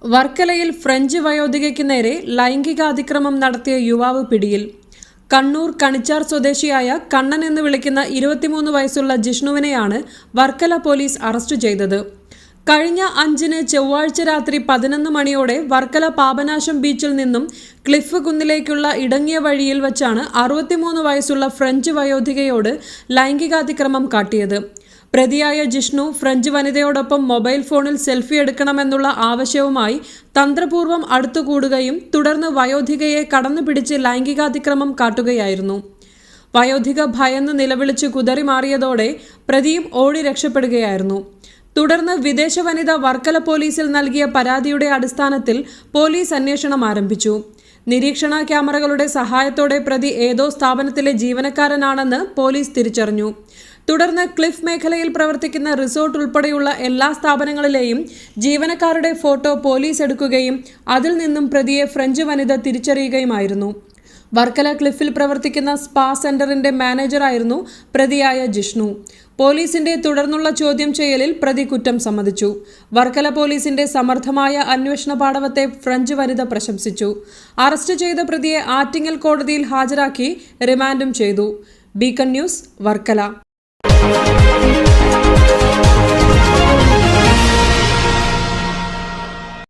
വർക്കലയിൽ ഫ്രഞ്ച് വയോധികയ്ക്ക് നേരെ ലൈംഗികാതിക്രമം നടത്തിയ യുവാവ് പിടിയിൽ. കണ്ണൂർ കണിച്ചാർ സ്വദേശിയായ കണ്ണൻ എന്ന് വിളിക്കുന്ന 23 വയസ്സുള്ള ജിഷ്ണുവിനെയാണ് വർക്കല പോലീസ് അറസ്റ്റ് ചെയ്തത്. കഴിഞ്ഞ 5-ന് ചൊവ്വാഴ്ച രാത്രി 11 മണിയോടെ വർക്കല പാപനാശം ബീച്ചിൽ നിന്നും ക്ലിഫ് കുന്നിലേക്കുള്ള ഇടങ്ങിയ വഴിയിൽ വച്ചാണ് 63 വയസ്സുള്ള ഫ്രഞ്ച് വയോധികയോട് ലൈംഗികാതിക്രമം കാട്ടിയത്. പ്രതിയായ ജിഷ്ണു ഫ്രഞ്ച് വനിതയോടൊപ്പം മൊബൈൽ ഫോണിൽ സെൽഫി എടുക്കണമെന്നുള്ള ആവശ്യവുമായി തന്ത്രപൂർവ്വം അടുത്തുകൂടുകയും തുടർന്ന് വയോധികയെ കടന്നുപിടിച്ച് ലൈംഗികാതിക്രമം കാട്ടുകയായിരുന്നു. വയോധിക ഭയന്ന് നിലവിളിച്ച് കുതറി മാറിയതോടെ പ്രതിയും ഓടി രക്ഷപ്പെടുകയായിരുന്നു. തുടർന്ന് വിദേശ വനിത വർക്കല പോലീസിൽ നൽകിയ പരാതിയുടെ അടിസ്ഥാനത്തിൽ പോലീസ് അന്വേഷണം ആരംഭിച്ചു. നിരീക്ഷണ ക്യാമറകളുടെ സഹായത്തോടെ പ്രതി ഏതോ സ്ഥാപനത്തിലെ ജീവനക്കാരനാണെന്ന് പോലീസ് തിരിച്ചറിഞ്ഞു. തുടർന്ന് ക്ലിഫ് മേഖലയിൽ പ്രവർത്തിക്കുന്ന റിസോർട്ട് ഉൾപ്പെടെയുള്ള എല്ലാ സ്ഥാപനങ്ങളിലെയും ജീവനക്കാരുടെ ഫോട്ടോ പോലീസ് എടുക്കുകയും അതിൽ നിന്നും പ്രതിയെ ഫ്രഞ്ച് വനിത തിരിച്ചറിയുകയുമായിരുന്നു. വർക്കല ക്ലിഫിൽ പ്രവർത്തിക്കുന്ന സ്പാ സെന്ററിന്റെ മാനേജറായിരുന്നു പ്രതിയായ ജിഷ്ണു. പോലീസിന്റെ തുടർന്നുള്ള ചോദ്യം ചെയ്യലിൽ പ്രതി കുറ്റം സമ്മതിച്ചു. വർക്കല പോലീസിന്റെ സമർത്ഥമായ അന്വേഷണ പാടവത്തെ ഫ്രഞ്ച് വനിത പ്രശംസിച്ചു. അറസ്റ്റ് ചെയ്ത പ്രതിയെ ആറ്റിങ്ങൽ കോടതിയിൽ ഹാജരാക്കി റിമാൻഡും ചെയ്തു. Beacon news, Varkala.